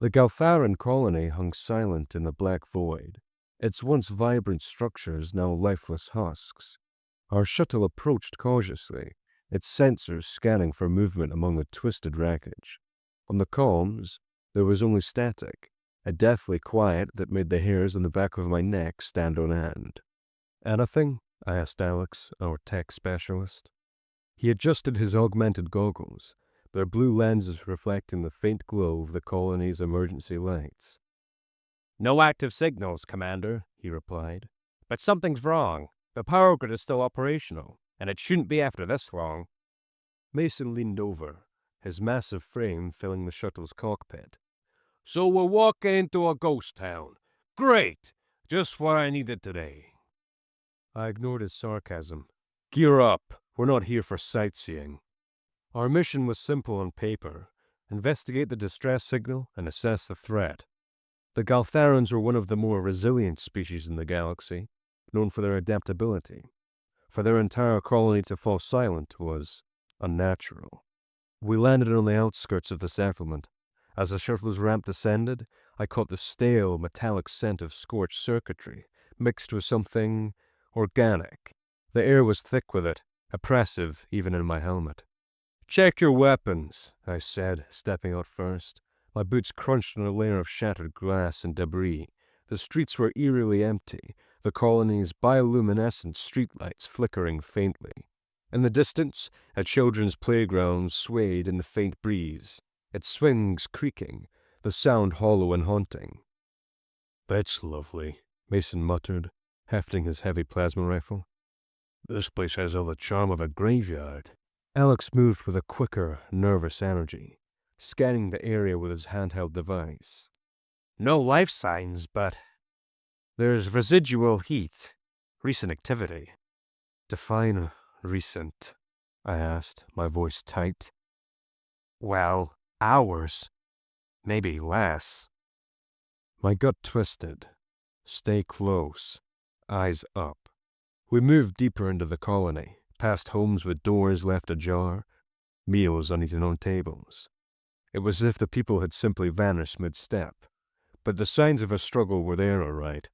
The Galtharan colony hung silent in the black void, its once vibrant structures now lifeless husks. Our shuttle approached cautiously, its sensors scanning for movement among the twisted wreckage. On the comms, there was only static, a deathly quiet that made the hairs on the back of my neck stand on end. "Anything?" I asked Alex, our tech specialist. He adjusted his augmented goggles, their blue lenses reflecting the faint glow of the colony's emergency lights. "No active signals, Commander," he replied. "But something's wrong. The power grid is still operational, and it shouldn't be after this long." Mason leaned over, his massive frame filling the shuttle's cockpit. "So we're walking into a ghost town. Great! Just what I needed today." I ignored his sarcasm. "Gear up. We're not here for sightseeing." Our mission was simple on paper: investigate the distress signal and assess the threat. The Galtharans were one of the more resilient species in the galaxy, known for their adaptability. For their entire colony to fall silent was unnatural. We landed on the outskirts of the settlement. As the shuttle's ramp descended, I caught the stale, metallic scent of scorched circuitry, mixed with something organic. The air was thick with it, oppressive even in my helmet. "Check your weapons," I said, stepping out first. My boots crunched on a layer of shattered glass and debris. The streets were eerily empty, the colony's bioluminescent streetlights flickering faintly. In the distance, a children's playground swayed in the faint breeze, its swings creaking, the sound hollow and haunting. "That's lovely," Mason muttered, hefting his heavy plasma rifle. "This place has all the charm of a graveyard." Alex moved with a quicker, nervous energy, scanning the area with his handheld device. "No life signs, but there's residual heat. Recent activity." "Define recent," I asked, my voice tight. "Well, hours. Maybe less." My gut twisted. Stay close. Eyes up. We moved deeper into the colony, past homes with doors left ajar, meals uneaten on tables. It was as if the people had simply vanished mid-step. But the signs of a struggle were there, all right.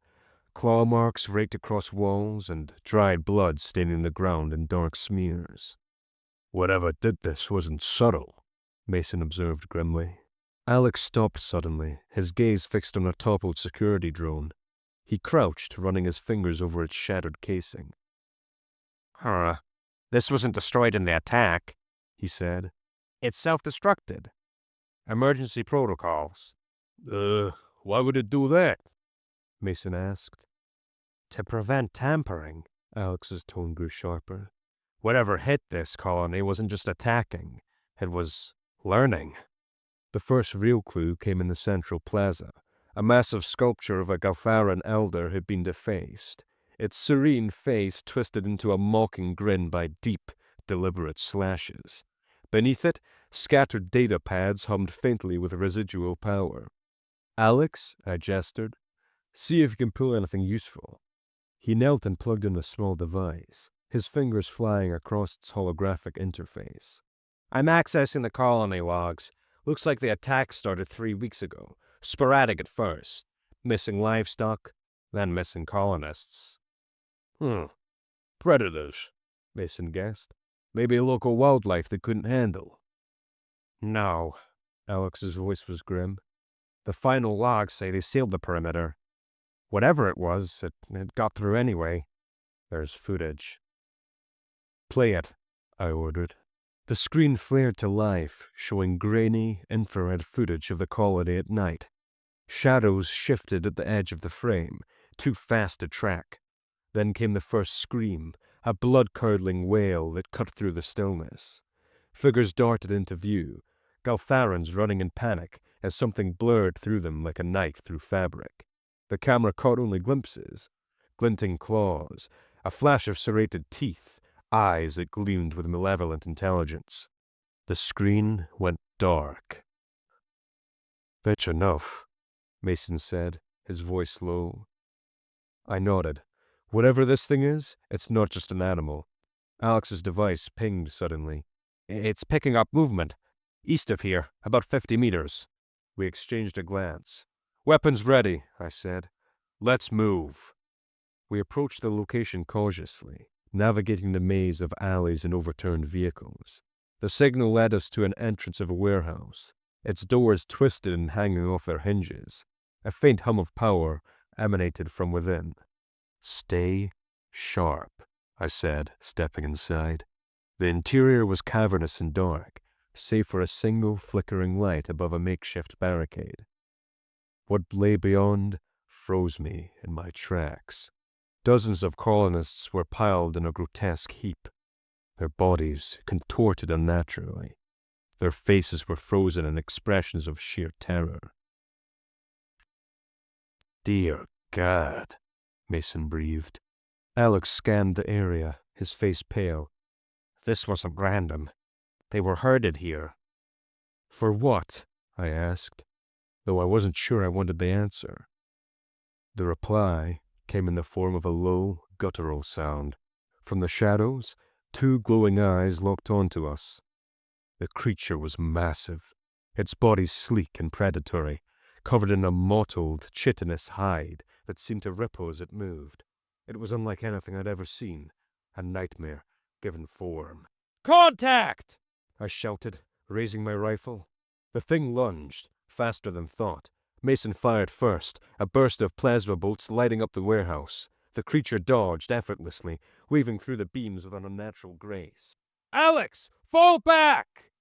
Claw marks raked across walls and dried blood staining the ground in dark smears. "Whatever did this wasn't subtle," Mason observed grimly. Alex stopped suddenly, his gaze fixed on a toppled security drone. He crouched, running his fingers over its shattered casing. This wasn't destroyed in the attack," he said. "It's self-destructed. Emergency protocols." Why would it do that?" Mason asked. "To prevent tampering." Alex's tone grew sharper. "Whatever hit this colony wasn't just attacking. It was learning." The first real clue came in the central plaza. A massive sculpture of a Galtharan elder had been defaced, its serene face twisted into a mocking grin by deep, deliberate slashes. Beneath it, scattered data pads hummed faintly with residual power. "Alex," I gestured, "see if you can pull anything useful." He knelt and plugged in a small device, his fingers flying across its holographic interface. "I'm accessing the colony logs. Looks like the attack started 3 weeks ago. Sporadic at first. Missing livestock, then missing colonists." "Predators," Mason guessed. "Maybe local wildlife they couldn't handle." "No." Alex's voice was grim. "The final logs say they sealed the perimeter. Whatever it was, it got through anyway. There's footage." "Play it," I ordered. The screen flared to life, showing grainy, infrared footage of the colony at night. Shadows shifted at the edge of the frame, too fast to track. Then came the first scream, a blood-curdling wail that cut through the stillness. Figures darted into view, Galtharans running in panic as something blurred through them like a knife through fabric. The camera caught only glimpses: glinting claws, a flash of serrated teeth, eyes that gleamed with malevolent intelligence. The screen went dark. "That's enough," Mason said, his voice low. I nodded. "Whatever this thing is, it's not just an animal." Alex's device pinged suddenly. "It's picking up movement. East of here, about 50 meters." We exchanged a glance. "Weapons ready," I said. "Let's move." We approached the location cautiously, navigating the maze of alleys and overturned vehicles. The signal led us to an entrance of a warehouse, its doors twisted and hanging off their hinges. A faint hum of power emanated from within. "Stay sharp," I said, stepping inside. The interior was cavernous and dark, save for a single flickering light above a makeshift barricade. What lay beyond froze me in my tracks. Dozens of colonists were piled in a grotesque heap, their bodies contorted unnaturally. Their faces were frozen in expressions of sheer terror. "Dear God," Mason breathed. Alex scanned the area, his face pale. "This wasn't random. They were herded here." "For what?" I asked, though I wasn't sure I wanted the answer. The reply came in the form of a low, guttural sound. From the shadows, two glowing eyes locked onto us. The creature was massive, its body sleek and predatory, covered in a mottled, chitinous hide that seemed to ripple as it moved. It was unlike anything I'd ever seen, a nightmare given form. "Contact!" I shouted, raising my rifle. The thing lunged, faster than thought. Mason fired first, a burst of plasma bolts lighting up the warehouse. The creature dodged effortlessly, weaving through the beams with an unnatural grace. "Alex, fall back!"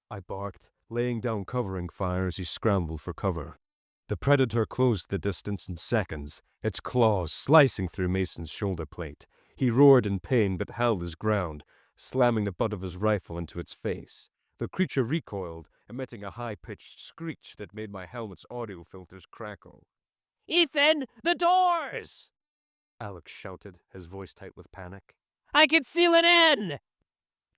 I barked, laying down covering fire as he scrambled for cover. The predator closed the distance in seconds, its claws slicing through Mason's shoulder plate. He roared in pain but held his ground, slamming the butt of his rifle into its face. The creature recoiled, emitting a high-pitched screech that made my helmet's audio filters crackle. "Ethan, the doors!" Alex shouted, his voice tight with panic. "I can seal it in!"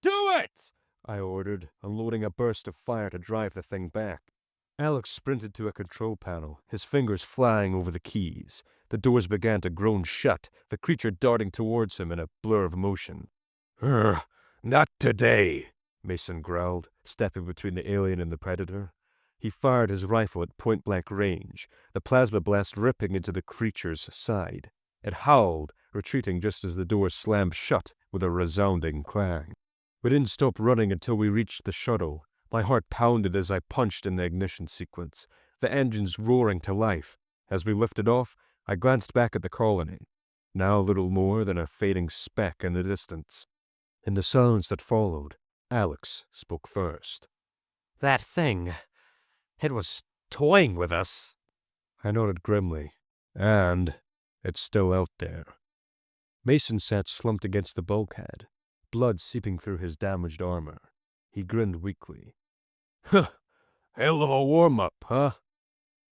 "Do it!" I ordered, unloading a burst of fire to drive the thing back. Alex sprinted to a control panel, his fingers flying over the keys. The doors began to groan shut, the creature darting towards him in a blur of motion. "Not today," Mason growled, stepping between the alien and the predator. He fired his rifle at point-blank range, the plasma blast ripping into the creature's side. It howled, retreating just as the door slammed shut with a resounding clang. We didn't stop running until we reached the shuttle. My heart pounded as I punched in the ignition sequence, the engines roaring to life. As we lifted off, I glanced back at the colony, now little more than a fading speck in the distance. In the silence that followed, Alex spoke first. "That thing, it was toying with us." I nodded grimly. "And it's still out there." Mason sat slumped against the bulkhead, blood seeping through his damaged armor. He grinned weakly. "Huh, hell of a warm-up, huh?"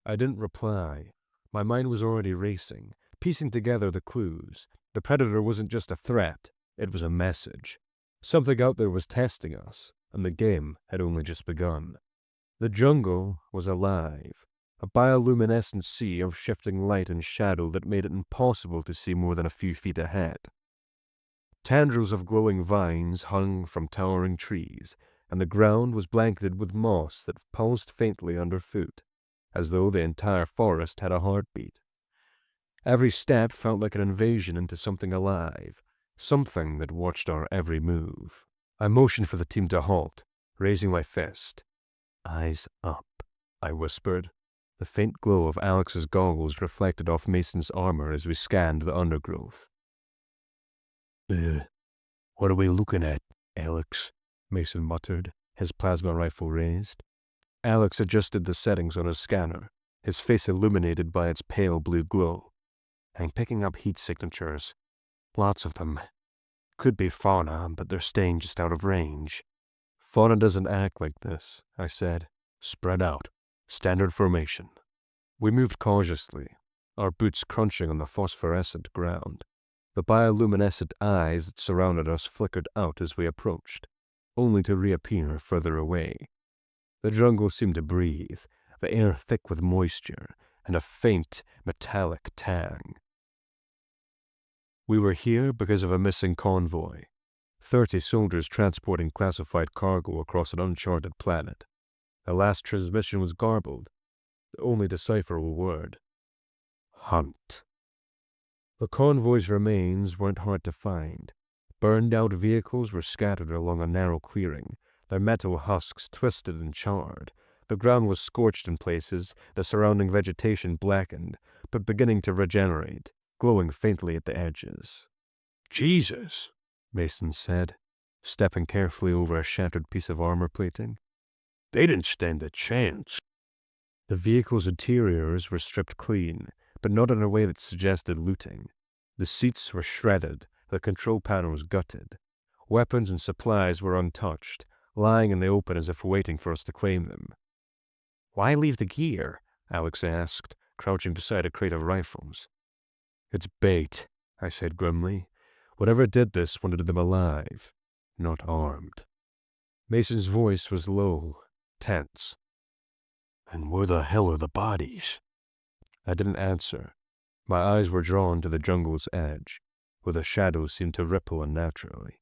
I didn't reply. My mind was already racing, piecing together the clues. The predator wasn't just a threat, it was a message. Something out there was testing us, and the game had only just begun. The jungle was alive, a bioluminescent sea of shifting light and shadow that made it impossible to see more than a few feet ahead. Tendrils of glowing vines hung from towering trees, and the ground was blanketed with moss that pulsed faintly underfoot, as though the entire forest had a heartbeat. Every step felt like an invasion into something alive, something that watched our every move. I motioned for the team to halt, raising my fist. "Eyes up," I whispered. The faint glow of Alex's goggles reflected off Mason's armor as we scanned the undergrowth. What are we looking at, Alex?" Mason muttered, his plasma rifle raised. Alex adjusted the settings on his scanner, his face illuminated by its pale blue glow. "I'm picking up heat signatures. Lots of them. Could be fauna, but they're staying just out of range." "Fauna doesn't act like this," I said. "Spread out. Standard formation." We moved cautiously, our boots crunching on the phosphorescent ground. The bioluminescent eyes that surrounded us flickered out as we approached, only to reappear further away. The jungle seemed to breathe, the air thick with moisture and a faint, metallic tang. We were here because of a missing convoy. 30 soldiers transporting classified cargo across an uncharted planet. The last transmission was garbled, the only decipherable word. Hunt. The convoy's remains weren't hard to find. Burned-out vehicles were scattered along a narrow clearing, their metal husks twisted and charred. The ground was scorched in places, the surrounding vegetation blackened, but beginning to regenerate, glowing faintly at the edges. Jesus, Mason said, stepping carefully over a shattered piece of armor plating. They didn't stand a chance. The vehicle's interiors were stripped clean, but not in a way that suggested looting. The seats were shredded, the control panels gutted. Weapons and supplies were untouched, lying in the open as if waiting for us to claim them. Why leave the gear? Alex asked, crouching beside a crate of rifles. It's bait, I said grimly. Whatever did this wanted them alive, not armed. Mason's voice was low, tense. And where the hell are the bodies? I didn't answer. My eyes were drawn to the jungle's edge, where the shadows seemed to ripple unnaturally.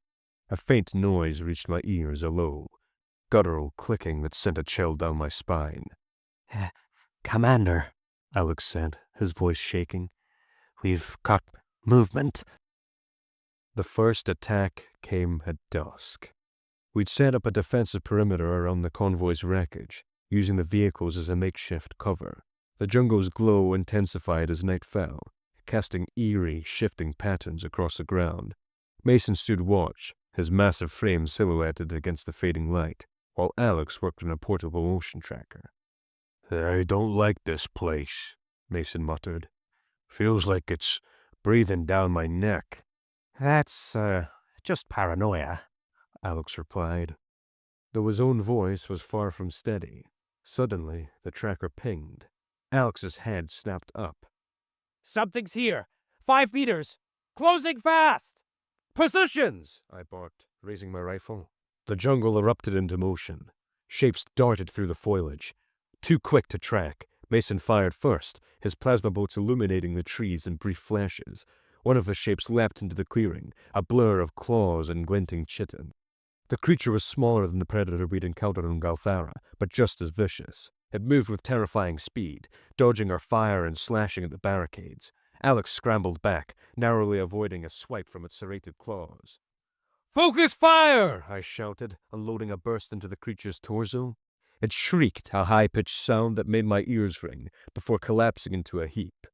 A faint noise reached my ears, a low, guttural clicking that sent a chill down my spine. Commander, Alex said, his voice shaking. We've got movement. The first attack came at dusk. We'd set up a defensive perimeter around the convoy's wreckage, using the vehicles as a makeshift cover. The jungle's glow intensified as night fell, casting eerie, shifting patterns across the ground. Mason stood watch, his massive frame silhouetted against the fading light, while Alex worked on a portable motion tracker. I don't like this place, Mason muttered. Feels like it's breathing down my neck. That's, just paranoia, Alex replied. Though his own voice was far from steady, suddenly the tracker pinged. Alex's head snapped up. Something's here! 5 meters! Closing fast! Positions! I barked, raising my rifle. The jungle erupted into motion. Shapes darted through the foliage. Too quick to track, Mason fired first, his plasma bolts illuminating the trees in brief flashes. One of the shapes leapt into the clearing, a blur of claws and glinting chitin. The creature was smaller than the predator we'd encountered on Galthara, but just as vicious. It moved with terrifying speed, dodging our fire and slashing at the barricades. Alex scrambled back, narrowly avoiding a swipe from its serrated claws. Focus fire! I shouted, unloading a burst into the creature's torso. It shrieked, a high-pitched sound that made my ears ring, before collapsing into a heap.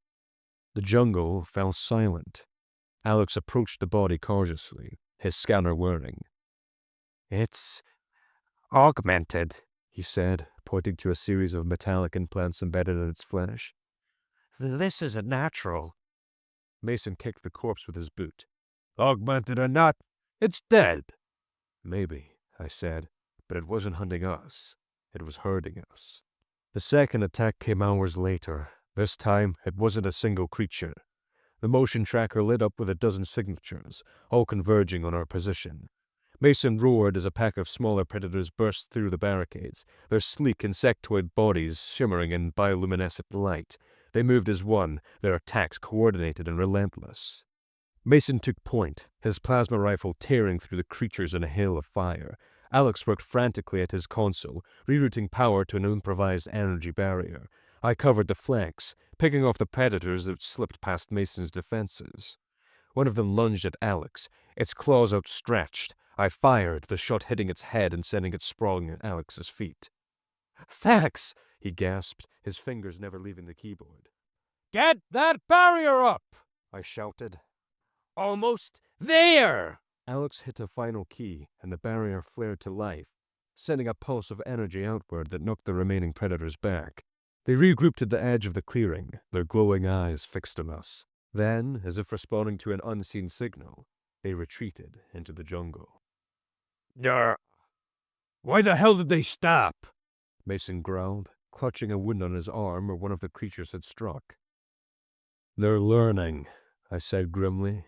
The jungle fell silent. Alex approached the body cautiously, his scanner whirring. It's augmented, he said, pointing to a series of metallic implants embedded in its flesh. This isn't natural. Mason kicked the corpse with his boot. Augmented or not, it's dead. Maybe, I said, but it wasn't hunting us. It was hurting us. The second attack came hours later. This time, it wasn't a single creature. The motion tracker lit up with a dozen signatures, all converging on our position. Mason roared as a pack of smaller predators burst through the barricades, their sleek insectoid bodies shimmering in bioluminescent light. They moved as one, their attacks coordinated and relentless. Mason took point, his plasma rifle tearing through the creatures in a hail of fire. Alex worked frantically at his console, rerouting power to an improvised energy barrier. I covered the flanks, picking off the predators that slipped past Mason's defenses. One of them lunged at Alex, its claws outstretched. I fired, the shot hitting its head and sending it sprawling at Alex's feet. Thanks, he gasped, his fingers never leaving the keyboard. Get that barrier up, I shouted. Almost there! Alex hit a final key, and the barrier flared to life, sending a pulse of energy outward that knocked the remaining predators back. They regrouped at the edge of the clearing, their glowing eyes fixed on us. Then, as if responding to an unseen signal, they retreated into the jungle. Why the hell did they stop? Mason growled, clutching a wound on his arm where one of the creatures had struck. They're learning, I said grimly.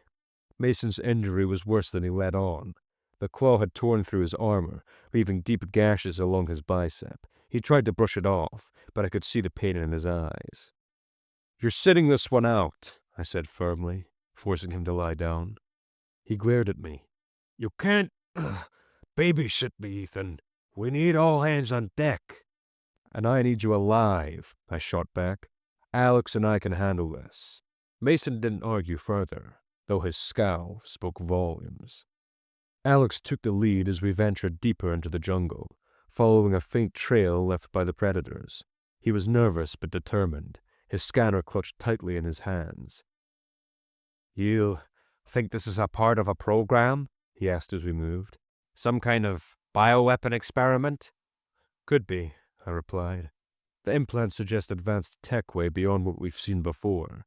Mason's injury was worse than he let on. The claw had torn through his armor, leaving deep gashes along his bicep. He tried to brush it off, but I could see the pain in his eyes. You're sitting this one out, I said firmly, forcing him to lie down. He glared at me. You can't babysit me, Ethan. We need all hands on deck. And I need you alive, I shot back. Alex and I can handle this. Mason didn't argue further, though his scowl spoke volumes. Alex took the lead as we ventured deeper into the jungle, following a faint trail left by the predators. He was nervous but determined, his scanner clutched tightly in his hands. "You think this is a part of a program?" he asked as we moved. "Some kind of bioweapon experiment?" "Could be," I replied. "The implants suggest advanced tech way beyond what we've seen before."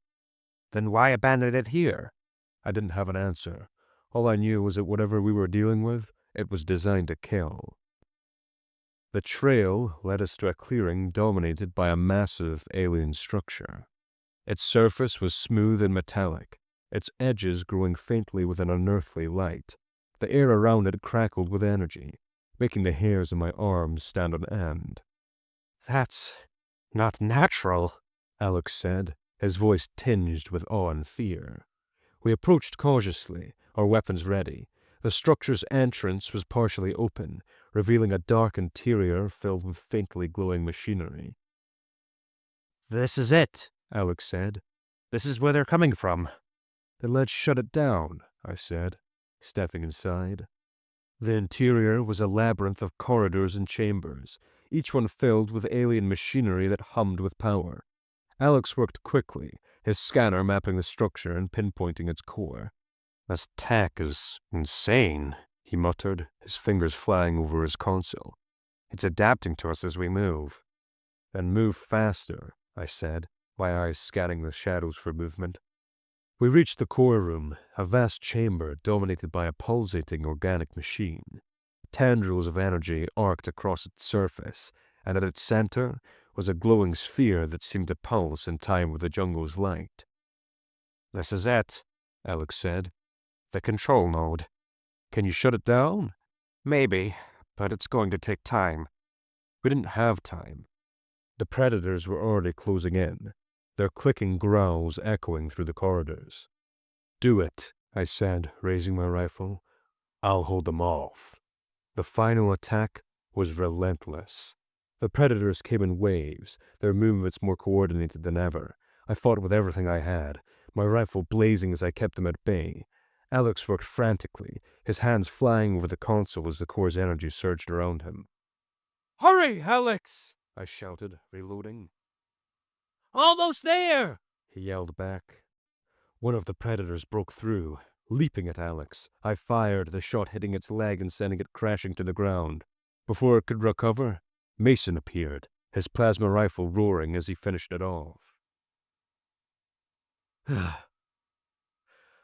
"Then why abandon it here?" I didn't have an answer. All I knew was that whatever we were dealing with, it was designed to kill. The trail led us to a clearing dominated by a massive alien structure. Its surface was smooth and metallic, its edges glowing faintly with an unearthly light. The air around it crackled with energy, making the hairs on my arms stand on end. "That's not natural," Alex said, his voice tinged with awe and fear. We approached cautiously, our weapons ready. The structure's entrance was partially open, revealing a dark interior filled with faintly glowing machinery. "This is it," Alex said. "This is where they're coming from." "Then let's shut it down," I said, stepping inside. The interior was a labyrinth of corridors and chambers, each one filled with alien machinery that hummed with power. Alex worked quickly, his scanner mapping the structure and pinpointing its core. "This tech is insane," he muttered, his fingers flying over his console. "It's adapting to us as we move." "Then move faster," I said, my eyes scanning the shadows for movement. We reached the core room, a vast chamber dominated by a pulsating organic machine. Tendrils of energy arced across its surface, and at its center was a glowing sphere that seemed to pulse in time with the jungle's light. "This is it," Alex said. "The control node." "Can you shut it down?" "Maybe, but it's going to take time." We didn't have time. The predators were already closing in, their clicking growls echoing through the corridors. "Do it," I said, raising my rifle. "I'll hold them off." The final attack was relentless. The predators came in waves, their movements more coordinated than ever. I fought with everything I had, my rifle blazing as I kept them at bay. Alex worked frantically, his hands flying over the console as the core's energy surged around him. "Hurry, Alex!" I shouted, reloading. "Almost there!" he yelled back. One of the predators broke through, leaping at Alex. I fired, the shot hitting its leg and sending it crashing to the ground. Before it could recover, Mason appeared, his plasma rifle roaring as he finished it off.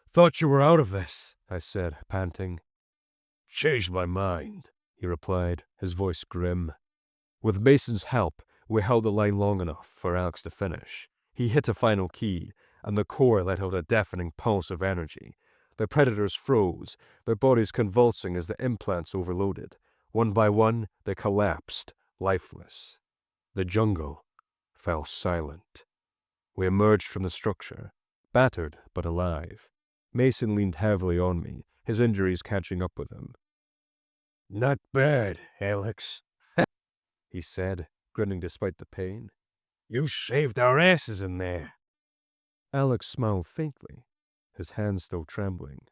"Thought you were out of this," I said, panting. "Changed my mind," he replied, his voice grim. With Mason's help, we held the line long enough for Alex to finish. He hit a final key, and the core let out a deafening pulse of energy. The predators froze, their bodies convulsing as the implants overloaded. One by one, they collapsed, lifeless. The jungle fell silent. We emerged from the structure, battered but alive. Mason leaned heavily on me, his injuries catching up with him. "Not bad, Alex," he said, grinning despite the pain. "You saved our asses in there." Alex smiled faintly, his hands still trembling.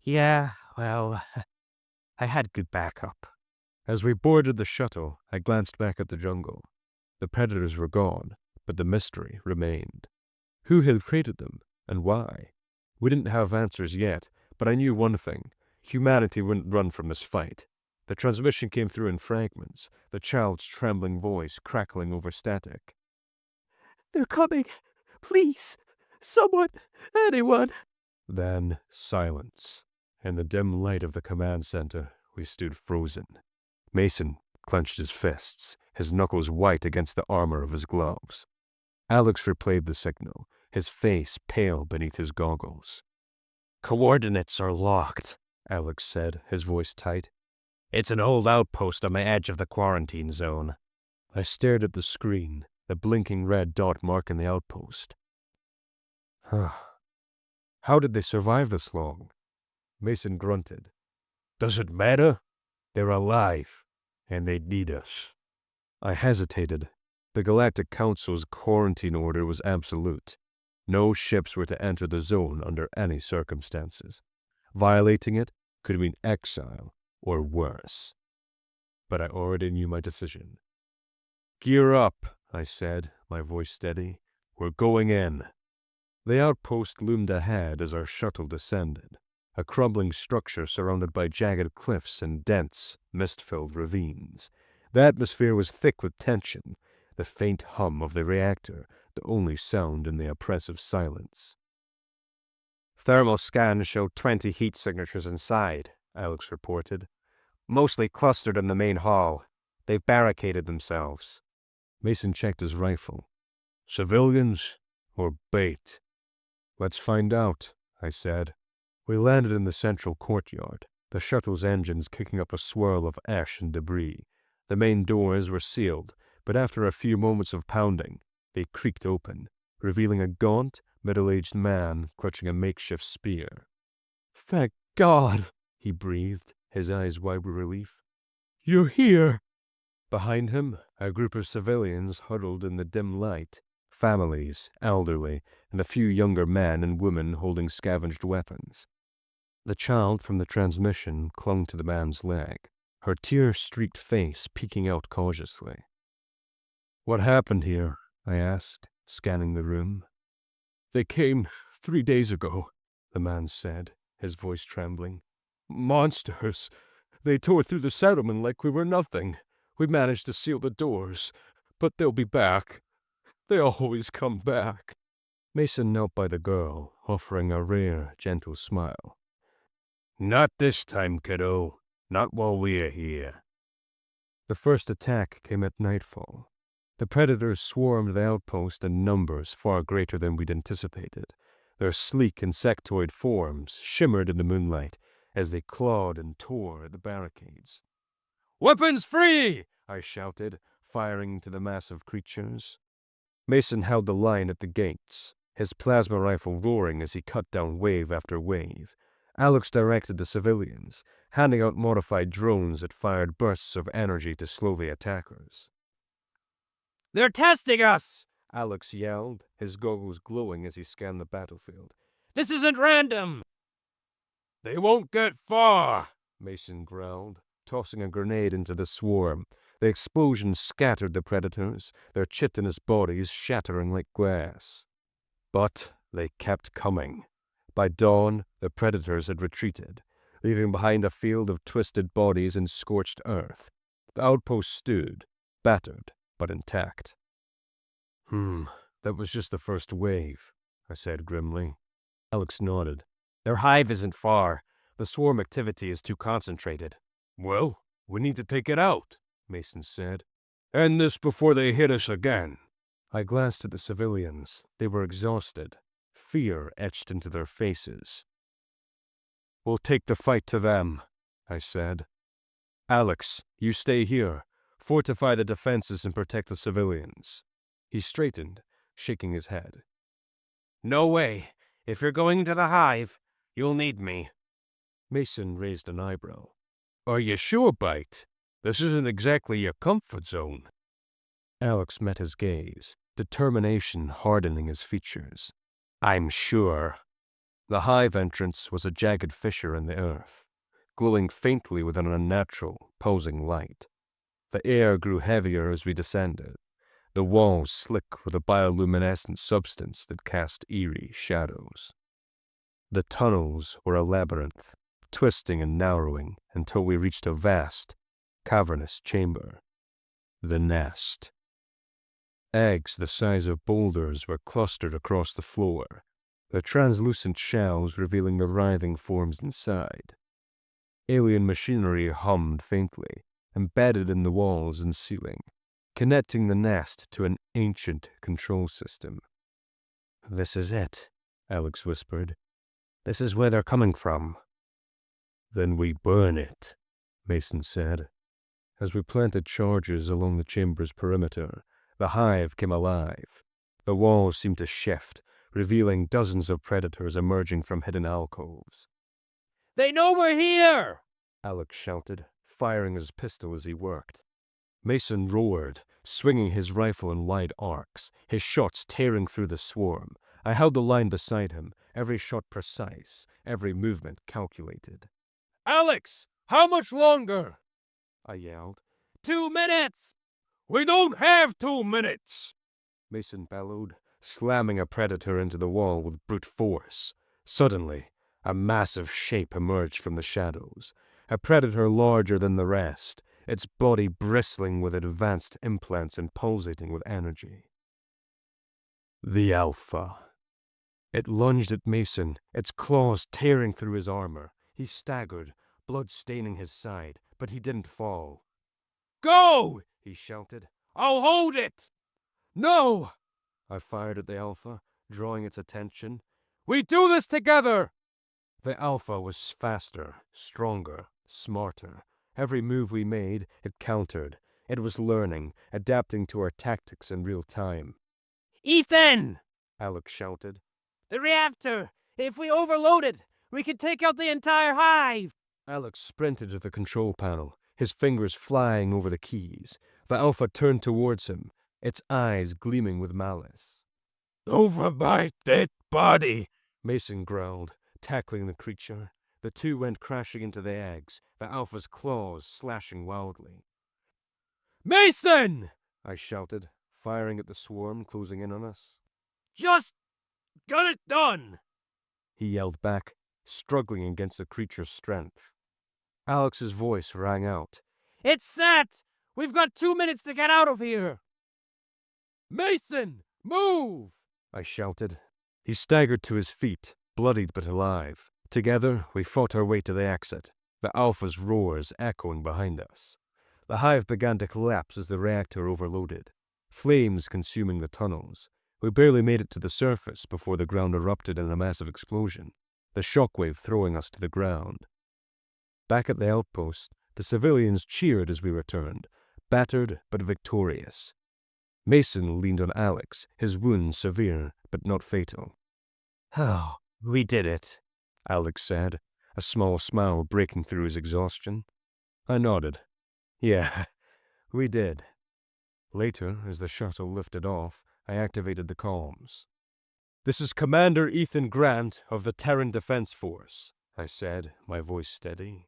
"Yeah, well, I had good backup." As we boarded the shuttle, I glanced back at the jungle. The predators were gone, but the mystery remained. Who had created them, and why? We didn't have answers yet, but I knew one thing. Humanity wouldn't run from this fight. The transmission came through in fragments, the child's trembling voice crackling over static. "They're coming! Please! Someone! Anyone!" Then silence. In the dim light of the command center, we stood frozen. Mason clenched his fists, his knuckles white against the armor of his gloves. Alex replayed the signal, his face pale beneath his goggles. "Coordinates are locked," Alex said, his voice tight. "It's an old outpost on the edge of the quarantine zone." I stared at the screen, the blinking red dot marking the outpost. How did they survive this long? Mason grunted. "Does it matter? They're alive, and they need us." I hesitated. The Galactic Council's quarantine order was absolute. No ships were to enter the zone under any circumstances. Violating it could mean exile or worse. But I already knew my decision. "Gear up," I said, my voice steady. "We're going in." The outpost loomed ahead as our shuttle descended, a crumbling structure surrounded by jagged cliffs and dense, mist-filled ravines. The atmosphere was thick with tension, the faint hum of the reactor the only sound in the oppressive silence. Thermal scans showed 20 heat signatures inside, Alex reported. Mostly clustered in the main hall. They've barricaded themselves. Mason checked his rifle. "Civilians or bait?" "Let's find out," I said. We landed in the central courtyard, the shuttle's engines kicking up a swirl of ash and debris. The main doors were sealed, but after a few moments of pounding, they creaked open, revealing a gaunt, middle-aged man clutching a makeshift spear. "Thank God," he breathed, his eyes wide with relief. "You're here." Behind him, a group of civilians huddled in the dim light, families, elderly, and a few younger men and women holding scavenged weapons. The child from the transmission clung to the man's leg, her tear-streaked face peeking out cautiously. "What happened here?" I asked, scanning the room. "They came 3 days ago," the man said, his voice trembling. "Monsters. They tore through the settlement like we were nothing. We managed to seal the doors, but they'll be back. They always come back." Mason knelt by the girl, offering a rare, gentle smile. "Not this time, kiddo. Not while we're here." The first attack came at nightfall. The predators swarmed the outpost in numbers far greater than we'd anticipated. Their sleek insectoid forms shimmered in the moonlight as they clawed and tore at the barricades. "Weapons free!" I shouted, firing into the massive creatures. Mason held the line at the gates, his plasma rifle roaring as he cut down wave after wave. Alex directed the civilians, handing out modified drones that fired bursts of energy to slow the attackers. "They're testing us!" Alex yelled, his goggles glowing as he scanned the battlefield. "This isn't random!" "They won't get far," Mason growled, tossing a grenade into the swarm. The explosion scattered the predators, their chitinous bodies shattering like glass. But they kept coming. By dawn, the predators had retreated, leaving behind a field of twisted bodies and scorched earth. The outpost stood, battered but intact. That was just the first wave," I said grimly. Alex nodded. "Their hive isn't far. The swarm activity is too concentrated." "Well, we need to take it out," Mason said. "End this before they hit us again." I glanced at the civilians. They were exhausted, fear etched into their faces. "We'll take the fight to them," I said. "Alex, you stay here. Fortify the defenses and protect the civilians." He straightened, shaking his head. "No way. If you're going into the hive, you'll need me." Mason raised an eyebrow. "Are you sure, Bite? This isn't exactly your comfort zone." Alex met his gaze, determination hardening his features. "I'm sure." The hive entrance was a jagged fissure in the earth, glowing faintly with an unnatural, posing light. The air grew heavier as we descended, the walls slick with a bioluminescent substance that cast eerie shadows. The tunnels were a labyrinth, twisting and narrowing until we reached a vast, cavernous chamber. The nest. Eggs the size of boulders were clustered across the floor, their translucent shells revealing the writhing forms inside. Alien machinery hummed faintly, embedded in the walls and ceiling, connecting the nest to an ancient control system. "This is it," Alex whispered. "This is where they're coming from." "Then we burn it," Mason said. As we planted charges along the chamber's perimeter, the hive came alive. The walls seemed to shift, revealing dozens of predators emerging from hidden alcoves. "They know we're here!" Alex shouted, firing his pistol as he worked. Mason roared, swinging his rifle in wide arcs, his shots tearing through the swarm. I held the line beside him, every shot precise, every movement calculated. Alex, how much longer? I yelled. 2 minutes! We don't have 2 minutes! Mason bellowed, slamming a predator into the wall with brute force. Suddenly, a massive shape emerged from the shadows, a predator larger than the rest, its body bristling with advanced implants and pulsating with energy. The Alpha. It lunged at Mason, its claws tearing through his armor. He staggered, blood staining his side, but he didn't fall. Go! He shouted. I'll hold it! No! I fired at the Alpha, drawing its attention. We do this together! The Alpha was faster, stronger, smarter. Every move we made, it countered. It was learning, adapting to our tactics in real time. Ethan! Alex shouted. The reactor! If we overload it, we can take out the entire hive! Alex sprinted to the control panel, his fingers flying over the keys. The Alpha turned towards him, its eyes gleaming with malice. Over my dead body! Mason growled, tackling the creature. The two went crashing into the eggs, the Alpha's claws slashing wildly. Mason! I shouted, firing at the swarm closing in on us. Just get it done! He yelled back, struggling against the creature's strength. Alex's voice rang out. It's set! We've got 2 minutes to get out of here! Mason, move! I shouted. He staggered to his feet, bloodied but alive. Together, we fought our way to the exit, the Alpha's roars echoing behind us. The hive began to collapse as the reactor overloaded, flames consuming the tunnels. We barely made it to the surface before the ground erupted in a massive explosion, the shockwave throwing us to the ground. Back at the outpost, the civilians cheered as we returned, battered but victorious. Mason leaned on Alex, his wounds severe but not fatal. Oh, we did it, Alex said, a small smile breaking through his exhaustion. I nodded. Yeah, we did. Later, as the shuttle lifted off, I activated the comms. This is Commander Ethan Grant of the Terran Defense Force, I said, my voice steady.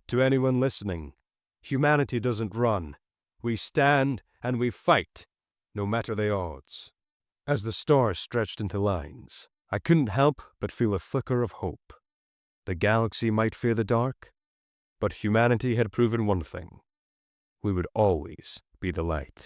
To anyone listening, humanity doesn't run. We stand and we fight, no matter the odds. As the stars stretched into lines, I couldn't help but feel a flicker of hope. The galaxy might fear the dark, but humanity had proven one thing. We would always be the light.